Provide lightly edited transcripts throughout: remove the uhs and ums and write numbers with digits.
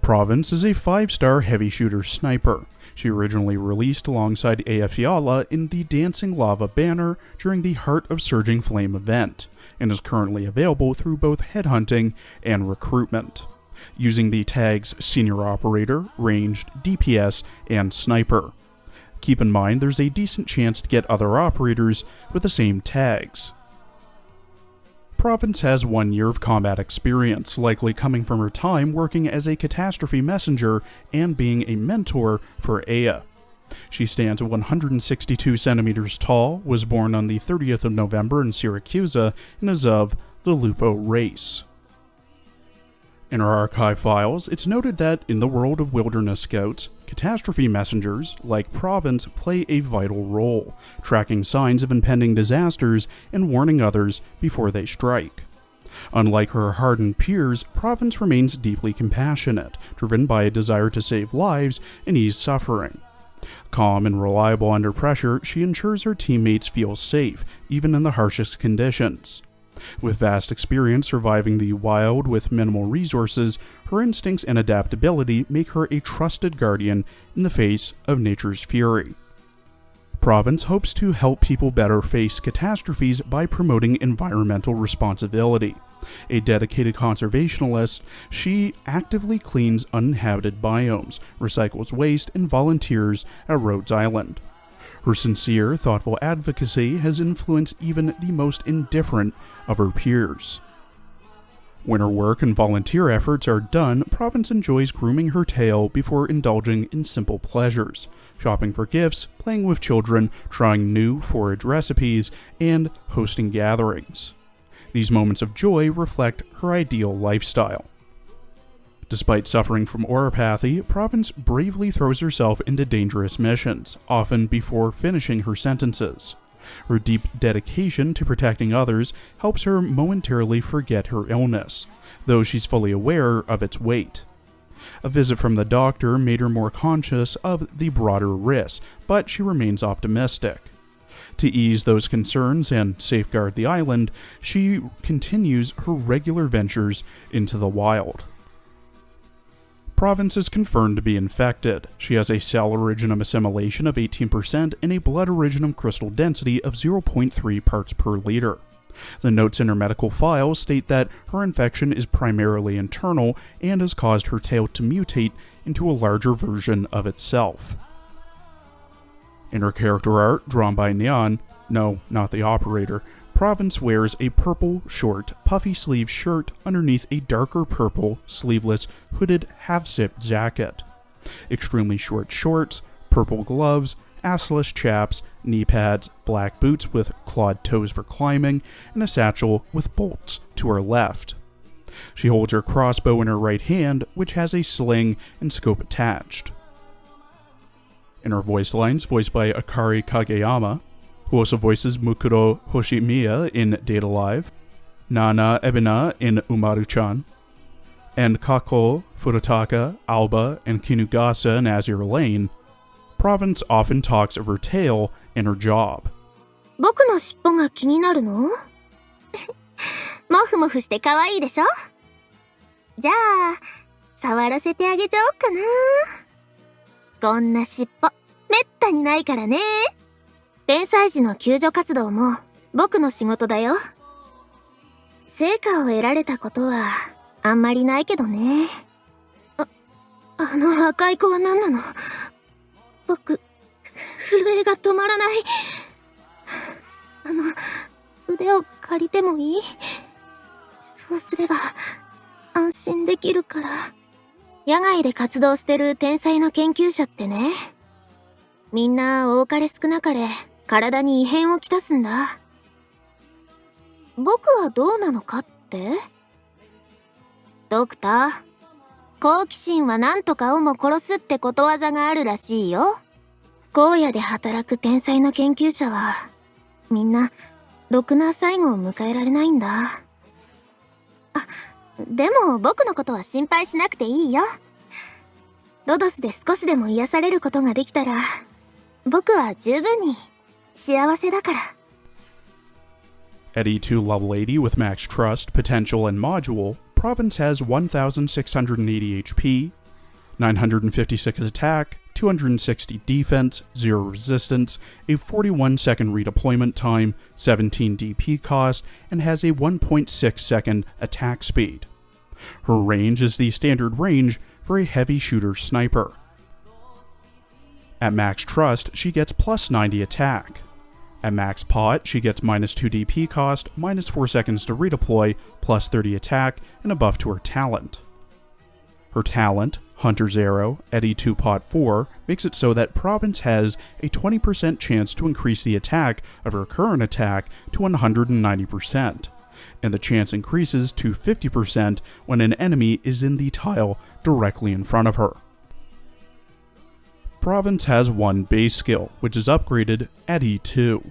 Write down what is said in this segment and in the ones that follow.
Provence is a 5-star heavy shooter sniper. She originally released alongside Ea Fiala in the Dancing Lava banner during the Heart of Surging Flame event, and is currently available through both headhunting and recruitment, using the tags Senior Operator, Ranged, DPS, and Sniper. Keep in mind there's a decent chance to get other operators with the same tags. Provence has 1 year of combat experience, likely coming from her time working as a catastrophe messenger and being a mentor for Ea. She stands at 162 centimeters tall, was born on the 30th of November in Syracuse, and is of the Lupo race. In our archive files, it's noted that in the world of wilderness scouts, catastrophe messengers, like Provence, play a vital role, tracking signs of impending disasters and warning others before they strike. Unlike her hardened peers, Provence remains deeply compassionate, driven by a desire to save lives and ease suffering. Calm and reliable under pressure, she ensures her teammates feel safe, even in the harshest conditions. With vast experience surviving the wild with minimal resources, her instincts and adaptability make her a trusted guardian in the face of nature's fury. Provence hopes to help people better face catastrophes by promoting environmental responsibility. A dedicated conservationist, she actively cleans uninhabited biomes, recycles waste, and volunteers at Rhodes Island. Her sincere, thoughtful advocacy has influenced even the most indifferent of her peers. When her work and volunteer efforts are done, Provence enjoys grooming her tail before indulging in simple pleasures, shopping for gifts, playing with children, trying new forage recipes, and hosting gatherings. These moments of joy reflect her ideal lifestyle. Despite suffering from oropathy, Provence bravely throws herself into dangerous missions, often before finishing her sentences. Her deep dedication to protecting others helps her momentarily forget her illness, though she's fully aware of its weight. A visit from the doctor made her more conscious of the broader risks, but she remains optimistic. To ease those concerns and safeguard the island, she continues her regular ventures into the wild. Provence is confirmed to be infected. She has a cell originum assimilation of 18% and a blood originum crystal density of 0.3 parts per liter. The notes in her medical file state that her infection is primarily internal and has caused her tail to mutate into a larger version of itself. In her character art, drawn by Nyan, no, not the operator, Provence wears a purple, short, puffy sleeve shirt underneath a darker purple, sleeveless, hooded, half-zipped jacket. Extremely short shorts, purple gloves, assless chaps, knee pads, black boots with clawed toes for climbing, and a satchel with bolts to her left. She holds her crossbow in her right hand, which has a sling and scope attached. In her voice lines, voiced by Akari Kageyama, who also voices Mukuro Hoshimiya in Data Live, Nana Ebina in Umaru-chan, and Kako, Furutaka, Alba, and Kinugasa in Azure Lane, Provence often talks of her tail and her job. 僕の尻尾が気になるの？もふもふして可愛いでしょ？じゃあ、触らせてあげちゃおっかな。こんな尻尾、めったにないからね。天災時の救助活動も僕の仕事だよ。成果を得られたことはあんまりないけどね。あの赤い子は何なの？僕、震えが止まらない。腕を借りてもいい？そうすれば安心できるから。野外で活動してる天才の研究者ってね、みんな多かれ少なかれ体に異変をきたすんだ。僕はどうなのかって？ドクター、好奇心は何とかをも殺すってことわざがあるらしいよ。荒野で働く天才の研究者は、みんな、ろくな最後を迎えられないんだ。でも僕のことは心配しなくていいよ。ロドスで少しでも癒されることができたら、僕は十分に幸せだから。At E2 level 80 with max trust, potential, and module, Provence has 1,680 HP, 956 attack, 260 defense, 0 resistance, a 41-second redeployment time, 17 DP cost, and has a 1.6 second attack speed. Her range is the standard range for a heavy shooter sniper. At max trust, she gets plus 90 attack. At max pot, she gets minus 2 DP cost, minus 4 seconds to redeploy, plus 30 attack, and a buff to her talent. Her talent, Hunter's Arrow, at E2 pot 4, makes it so that Provence has a 20% chance to increase the attack of her current attack to 190%, and the chance increases to 50% when an enemy is in the tile directly in front of her. Provence has one base skill, which is upgraded at E2.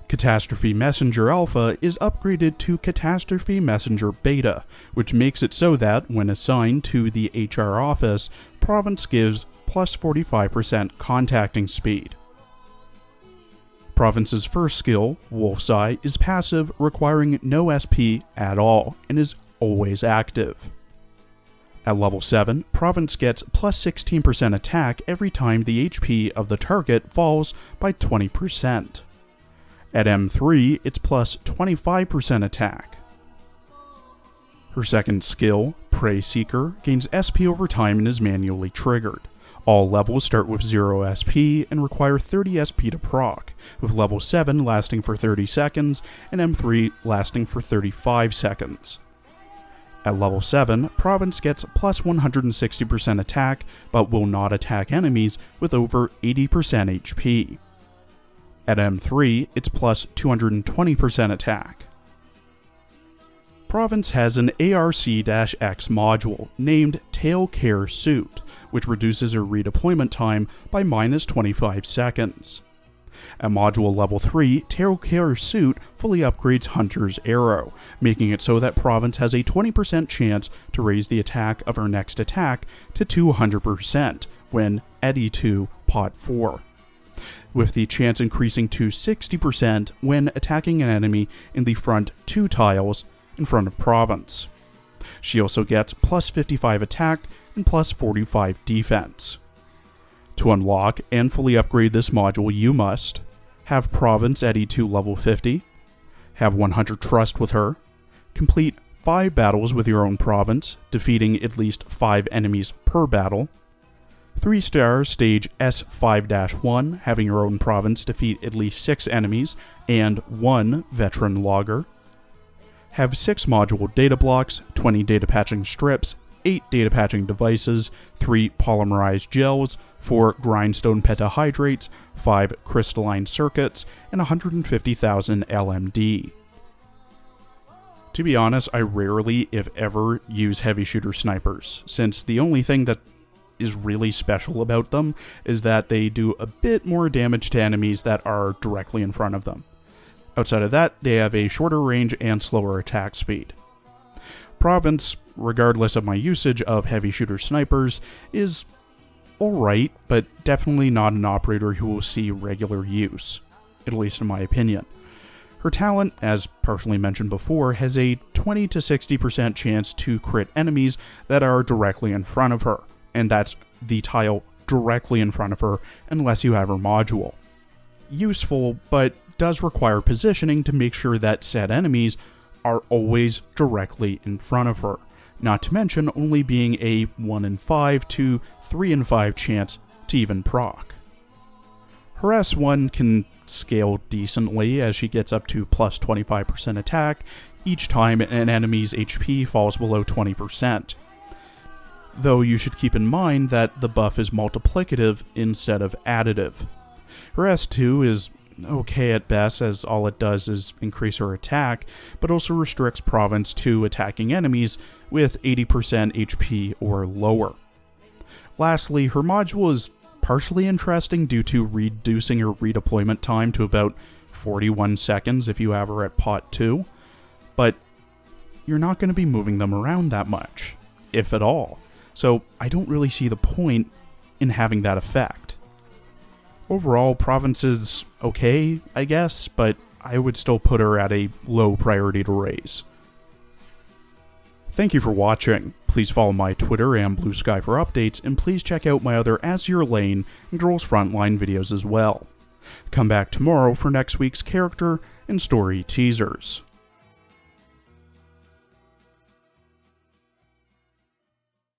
Catastrophe Messenger Alpha is upgraded to Catastrophe Messenger Beta, which makes it so that, when assigned to the HR office, Provence gives plus 45% contacting speed. Provence's first skill, Wolf's Eye, is passive, requiring no SP at all, and is always active. At level 7, Provence gets plus 16% attack every time the HP of the target falls by 20%. At M3, it's plus 25% attack. Her second skill, Prey Seeker, gains SP over time and is manually triggered. All levels start with 0 SP and require 30 SP to proc, with level 7 lasting for 30 seconds and M3 lasting for 35 seconds. At level 7, Provence gets plus 160% attack, but will not attack enemies with over 80% HP. At M3, it's plus 220% attack. Provence has an ARC-X module named Tail Care Suit, which reduces her redeployment time by minus 25 seconds. At module level 3, Tail Care Suit fully upgrades Hunter's Arrow, making it so that Provence has a 20% chance to raise the attack of her next attack to 200% when at E2 pot 4. With the chance increasing to 60% when attacking an enemy in the front 2 tiles in front of Provence. She also gets plus 55 attack and plus 45 defense. To unlock and fully upgrade this module, you must have Provence at E2 level 50, have 100 trust with her, complete 5 battles with your own Provence, defeating at least 5 enemies per battle, 3-star stage S5-1, having your own Provence defeat at least 6 enemies, and 1 veteran logger. Have 6 module data blocks, 20 data patching strips, 8 data patching devices, 3 polymerized gels, 4 grindstone pentahydrates, 5 crystalline circuits, and 150,000 LMD. To be honest, I rarely, if ever, use heavy shooter snipers, since the only thing that is really special about them is that they do a bit more damage to enemies that are directly in front of them. Outside of that, they have a shorter range and slower attack speed. Provence, regardless of my usage of heavy shooter snipers, is alright, but definitely not an operator who will see regular use, at least in my opinion. Her talent, as partially mentioned before, has a 20 to 60% chance to crit enemies that are directly in front of her, and that's the tile directly in front of her unless you have her module. Useful, but does require positioning to make sure that said enemies are always directly in front of her, not to mention only being a 1 in 5 to 3 in 5 chance to even proc. Her S1 can scale decently as she gets up to plus 25% attack each time an enemy's HP falls below 20%. Though you should keep in mind that the buff is multiplicative instead of additive. Her S2 is okay at best, as all it does is increase her attack, but also restricts Provence to attacking enemies with 80% HP or lower. Lastly, her module is partially interesting due to reducing her redeployment time to about 41 seconds if you have her at pot 2, but you're not going to be moving them around that much, if at all, so I don't really see the point in having that effect. Overall, Provence is okay, I guess, but I would still put her at a low priority to raise. Thank you for watching. Please follow my Twitter and Blue Sky for updates, and please check out my other Azure Lane and Girls Frontline videos as well. Come back tomorrow for next week's character and story teasers.